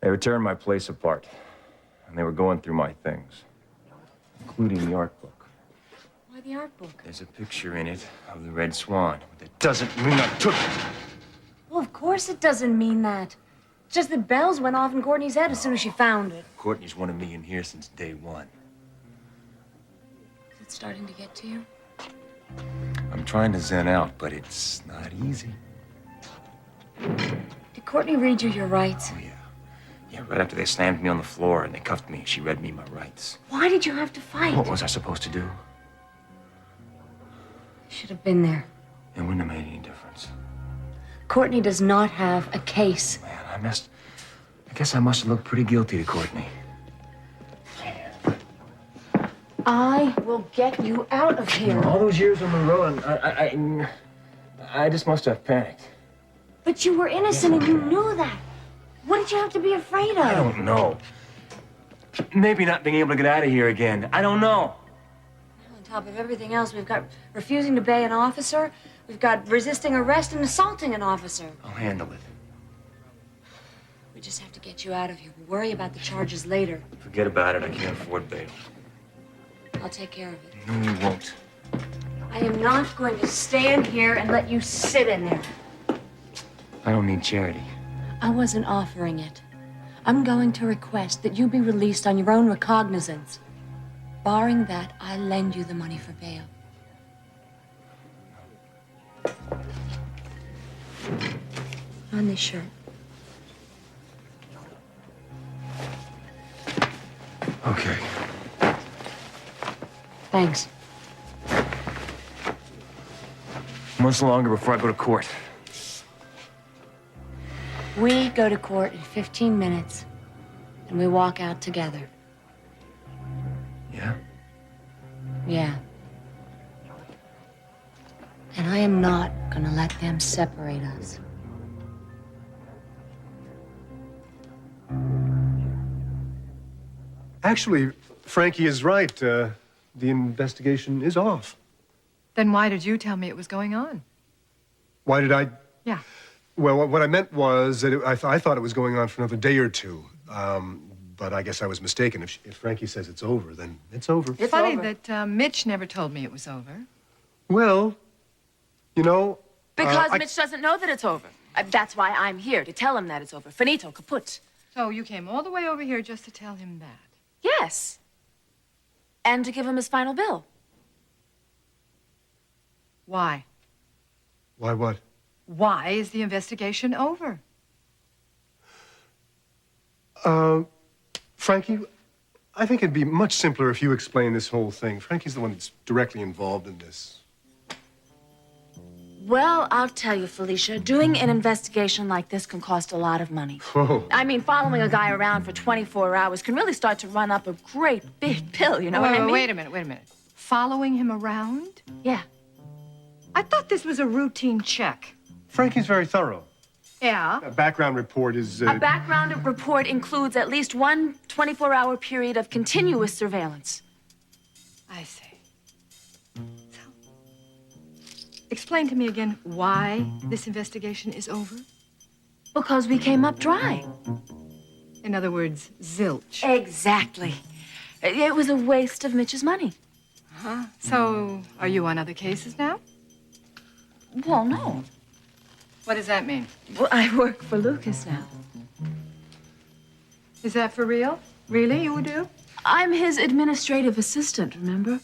They were tearing my place apart, and they were going through my things, including the art book. Why the art book? There's a picture in it of the Red Swan, but that doesn't mean I took it. Well, of course it doesn't mean that. It's just that bells went off in Courtney's head as soon as she found it. Courtney's wanted me in here since day one. Is it starting to get to you? I'm trying to zen out, but it's not easy. Did Courtney read you your rights? Oh, yeah. Yeah, right after they slammed me on the floor and they cuffed me, she read me my rights. Why did you have to fight? What was I supposed to do? You should have been there. It wouldn't have made any difference. Courtney does not have a case. Man, I guess I must have looked pretty guilty to Courtney. I will get you out of here. All those years on the road, I just must have panicked. But you were innocent and you knew that. What did you have to be afraid of? I don't know. Maybe not being able to get out of here again. I don't know. On top of everything else, we've got refusing to obey an officer. We've got resisting arrest and assaulting an officer. I'll handle it. We just have to get you out of here. We'll worry about the charges later. Forget about it. I can't afford bail. I'll take care of it. No, you won't. I am not going to stand here and let you sit in there. I don't need charity. I wasn't offering it. I'm going to request that you be released on your own recognizance. Barring that, I lend you the money for bail. On this shirt. Okay. Thanks. Months longer before I go to court. We go to court in 15 minutes, and we walk out together. Yeah? Yeah. And I am not gonna let them separate us. Actually, Frankie is right. The investigation is off. Then why did you tell me it was going on? Why did I? Yeah. Well, what I meant was that I thought it was going on for another day or two. But I guess I was mistaken. If Frankie says it's over, then it's over. It's funny that Mitch never told me it was over. Well, you know... Because Mitch doesn't know that it's over. That's why I'm here, to tell him that it's over. Finito, kaput. So you came all the way over here just to tell him that? Yes. And to give him his final bill. Why? Why what? Why is the investigation over? Frankie, I think it'd be much simpler if you explain this whole thing. Frankie's the one that's directly involved in this. Well, I'll tell you, Felicia, doing an investigation like this can cost a lot of money. Whoa. I mean, following a guy around for 24 hours can really start to run up a great big bill, you know what I mean? Wait a minute. Following him around? Yeah. I thought this was a routine check. Frankie's very thorough. Yeah? A background report is... A background report includes at least one 24-hour period of continuous surveillance. I see. So, explain to me again why this investigation is over. Because we came up dry. In other words, zilch. Exactly. It was a waste of Mitch's money. Uh-huh. So, are you on other cases now? Well, no. What does that mean? Well, I work for Lucas now. Is that for real? Really, you do? I'm his administrative assistant, remember?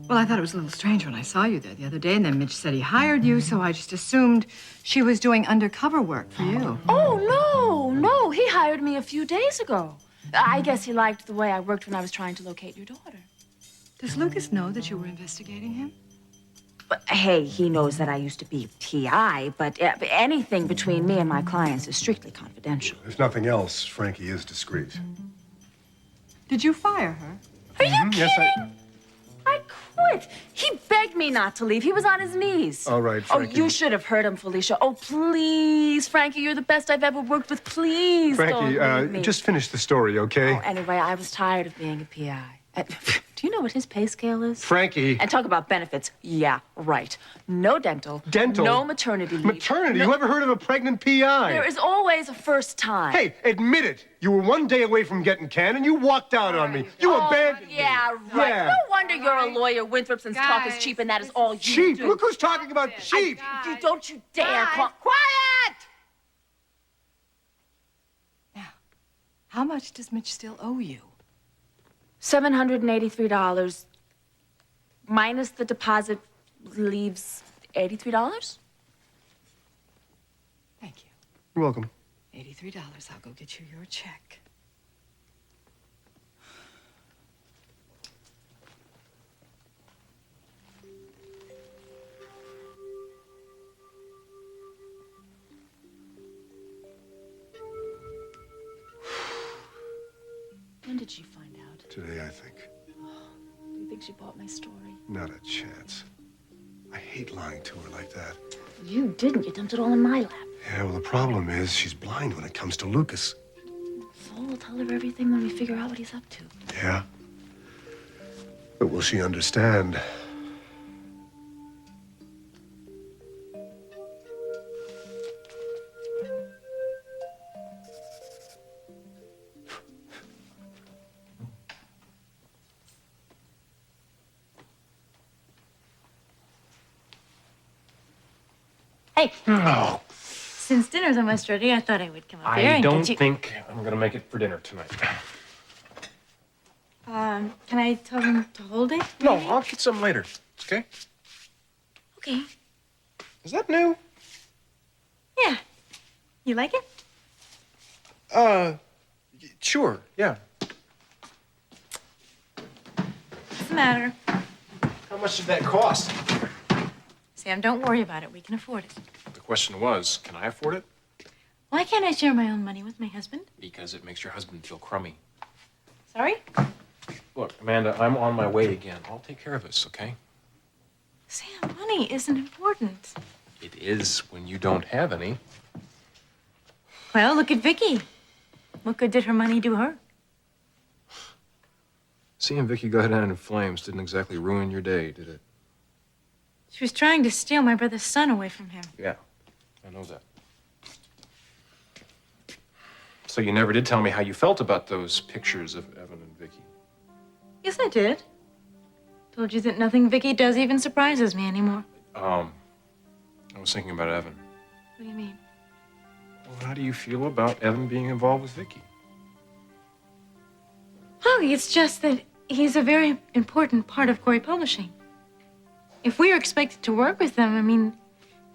Well, I thought it was a little strange when I saw you there the other day, and then Mitch said he hired you, so I just assumed she was doing undercover work for you. Oh, no. He hired me a few days ago. I guess he liked the way I worked when I was trying to locate your daughter. Does Lucas know that you were investigating him? But, hey, he knows that I used to be PI, but anything between me and my clients is strictly confidential. If nothing else, Frankie is discreet. Did you fire her? Are you kidding? Yes, I quit. He begged me not to leave. He was on his knees. All right, Frankie. Oh, you should have heard him, Felicia. Oh, please, Frankie, you're the best I've ever worked with. Please Frankie, don't leave me. just finish the story, okay? Oh, anyway, I was tired of being a PI. Do you know what his pay scale is? Frankie. And talk about benefits. Yeah, right. No dental. Dental? No maternity leave. Maternity? No, You ever heard of a pregnant PI? there is always a first time. Hey, admit it. You were one day away from getting canned and you walked out on me. You abandoned me. Yeah, right. Yeah. No wonder you're a lawyer. Winthropson's talk is Guys, cheap, and that is all you Cheap? do. Look who's talking about cheap. Don't you dare Guys. call. Quiet! Now, how much does Mitch still owe you? $783 minus the deposit leaves $83. Thank you. You're welcome. $83. I'll go get you your check. When did she find out? Today, I think. Do you think she bought my story? Not a chance. I hate lying to her like that. You didn't. You dumped it all in my lap. Yeah, well, the problem is she's blind when it comes to Lucas. So we'll tell her everything when we figure out what he's up to. Yeah. But will she understand? Hey, No, since dinner's almost ready, I thought I would come up here I and don't get you. think I'm gonna make it for dinner tonight. Can I tell them to hold it? No, I'll get some later. Okay? Okay. Is that new? Yeah. You like it? Sure. Yeah. What's the matter? How much did that cost? Sam, don't worry about it. We can afford it. The question was, can I afford it? Why can't I share my own money with my husband? Because it makes your husband feel crummy. Sorry? Look, Amanda, I'm on my way again. I'll take care of this, okay? Sam, money isn't important. It is when you don't have any. Well, look at Vicky. What good did her money do her? Seeing Vicky go down in flames didn't exactly ruin your day, did it? She was trying to steal my brother's son away from him. Yeah, I know that. So you never did tell me how you felt about those pictures of Evan and Vicky. Yes, I did. Told you that nothing Vicky does even surprises me anymore. I was thinking about Evan. What do you mean? Well, how do you feel about Evan being involved with Vicky? Oh, it's just that he's a very important part of Corey Publishing. If we are expected to work with them, I mean,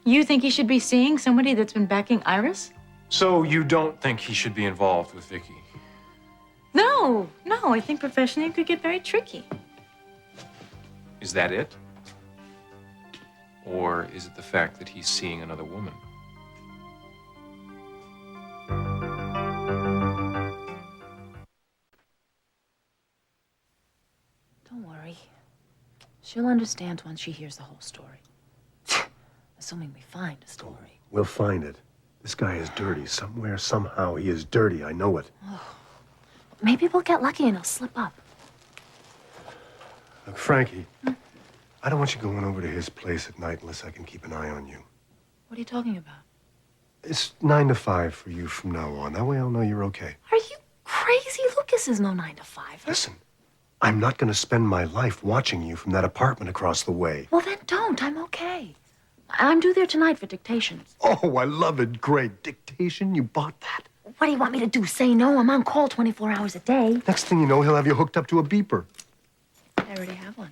you think he should be seeing somebody that's been backing Iris? So you don't think he should be involved with Vicky? No, I think professionally it could get very tricky. Is that it? Or is it the fact that he's seeing another woman? Don't worry. She'll understand once she hears the whole story. Assuming we find a story. We'll find it. This guy is dirty. Somewhere, somehow, he is dirty. I know it. Maybe we'll get lucky and he'll slip up. Look, Frankie, I don't want you going over to his place at night unless I can keep an eye on you. What are you talking about? It's 9 to 5 for you from now on. That way I'll know you're okay. Are you crazy? Lucas is no 9 to 5. Listen, I'm not going to spend my life watching you from that apartment across the way. Well, then don't. I'm okay. I'm due there tonight for dictations. Oh, I love it. Great. Dictation? You bought that? What do you want me to do? Say no? I'm on call 24 hours a day. Next thing you know, he'll have you hooked up to a beeper. I already have one.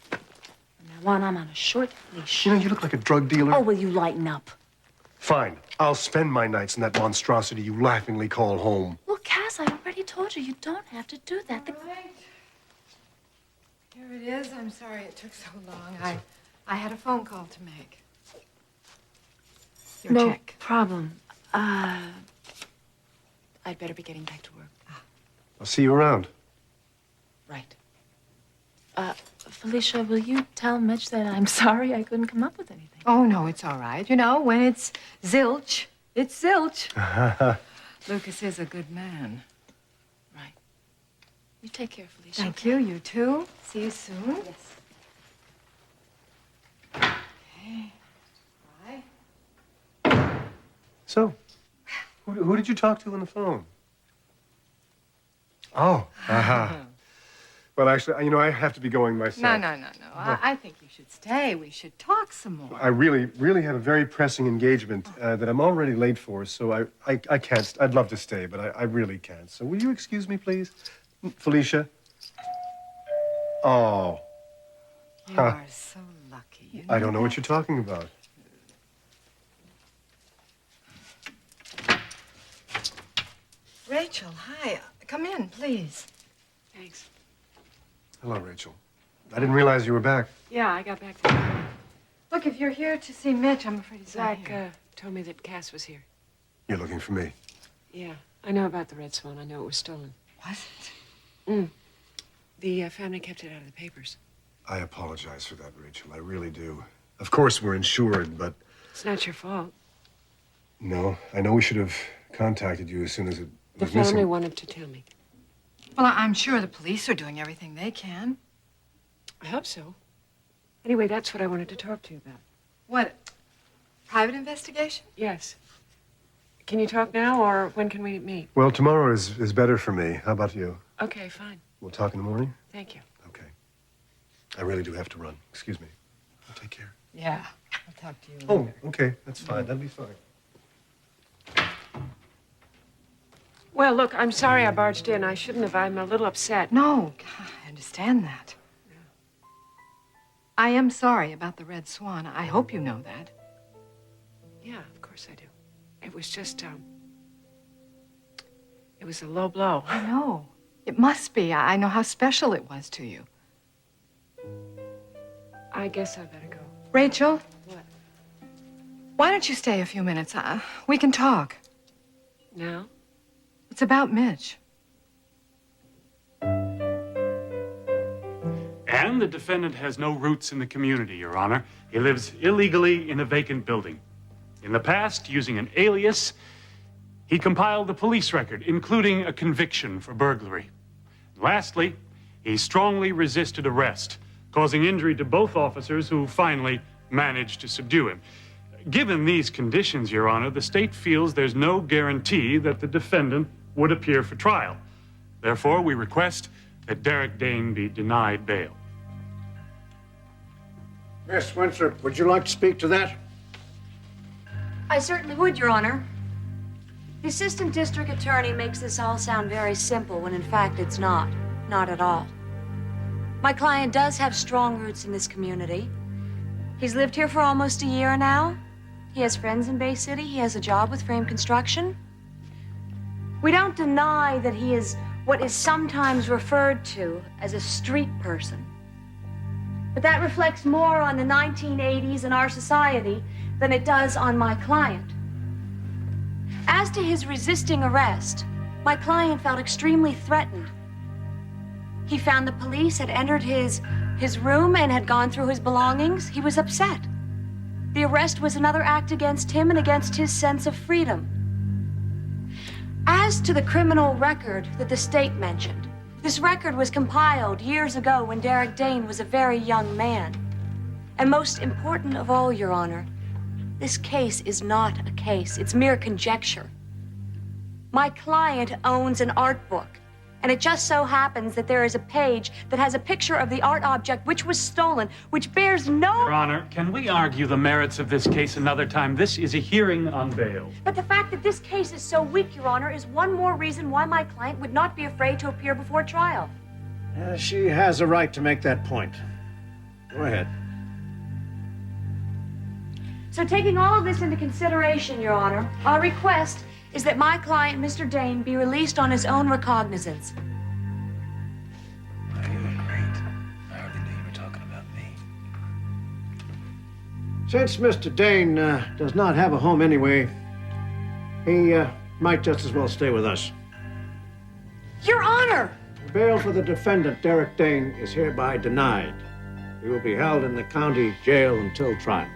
From now on, I'm on a short leash. You know, you look like a drug dealer. Oh, will you lighten up? Fine. I'll spend my nights in that monstrosity you laughingly call home. Look, Cass, I already told you, you don't have to do that. Right. Here it is. I'm sorry it took so long. I had a phone call to make. Your No check. problem. I'd better be getting back to work. I'll see you around. Right. Felicia, will you tell Mitch that I'm sorry I couldn't come up with anything? Oh, no, it's all right. You know, when it's zilch, it's zilch. Lucas is a good man. Right. You take care, Felicia. Thank you. You too. See you soon. Yes. Okay. Bye. So, who did you talk to on the phone? Oh, aha. Well, actually, I have to be going myself. No. I think you should stay. We should talk some more. I really have a very pressing engagement that I'm already late for, so I can't. I'd love to stay, but I really can't. So will you excuse me, please? Felicia? Oh. You are so lucky. You I don't know that? what you're talking about. Rachel, hi. Come in, please. Thanks. Hello, Rachel. I didn't realize you were back. Yeah, I got back there. Look, if you're here to see Mitch, I'm afraid he's not Zach here. told me that Cass was here. You're looking for me. Yeah, I know about the Red Swan. I know it was stolen. Was it? The family kept it out of the papers. I apologize for that, Rachel. I really do. Of course, we're insured, but It's not your fault. no. I know we should have contacted you as soon as it The was family missing. wanted to tell me. Well, I'm sure the police are doing everything they can. I hope so. Anyway, that's what I wanted to talk to you about. What? Private investigation? Yes. Can you talk now, or when can we meet? Well, tomorrow is better for me. How about you? Okay, fine. We'll talk in the morning? Thank you. Okay. I really do have to run. Excuse me. Take care. Yeah. I'll talk to you Oh, later. okay. That's fine. That'll be fine. Well, look, I'm sorry I barged in. I shouldn't have. I'm a little upset. No, I understand that. I am sorry about the Red Swan. I hope you know that. Yeah, of course I do. It was just, it was a low blow. I know. It must be. I know how special it was to you. I guess I better go. Rachel? What? Why don't you stay a few minutes? We can talk. Now? It's about Mitch. And the defendant has no roots in the community, Your Honor. He lives illegally in a vacant building. In the past, using an alias, he compiled a police record, including a conviction for burglary. Lastly, he strongly resisted arrest, causing injury to both officers who finally managed to subdue him. Given these conditions, Your Honor, the state feels there's no guarantee that the defendant would appear for trial. Therefore, we request that Derek Dane be denied bail. Miss Winthrop, would you like to speak to that? I certainly would, Your Honor. The assistant district attorney makes this all sound very simple when in fact it's not. Not at all. My client does have strong roots in this community. He's lived here for almost a year now. He has friends in Bay City. He has a job with frame construction. We don't deny that he is what is sometimes referred to as a street person. But that reflects more on the 1980s in our society than it does on my client. As to his resisting arrest, my client felt extremely threatened. He found the police had entered his room and had gone through his belongings. He was upset. The arrest was another act against him and against his sense of freedom. As to the criminal record that the state mentioned, this record was compiled years ago when Derek Dane was a very young man. And most important of all, Your Honor, this case is not a case. It's mere conjecture. My client owns an art book, and it just so happens that there is a page that has a picture of the art object which was stolen, which bears no... Your Honor, can we argue the merits of this case another time? This is a hearing on bail. But the fact that this case is so weak, Your Honor, is one more reason why my client would not be afraid to appear before trial. She has a right to make that point. Go ahead. So taking all of this into consideration, Your Honor, our request is that my client, Mr. Dane, be released on his own recognizance. You look great. I hardly knew you were talking about me. Since Mr. Dane does not have a home anyway, he might just as well stay with us. Your Honor! Bail for the defendant, Derek Dane, is hereby denied. He will be held in the county jail until trial.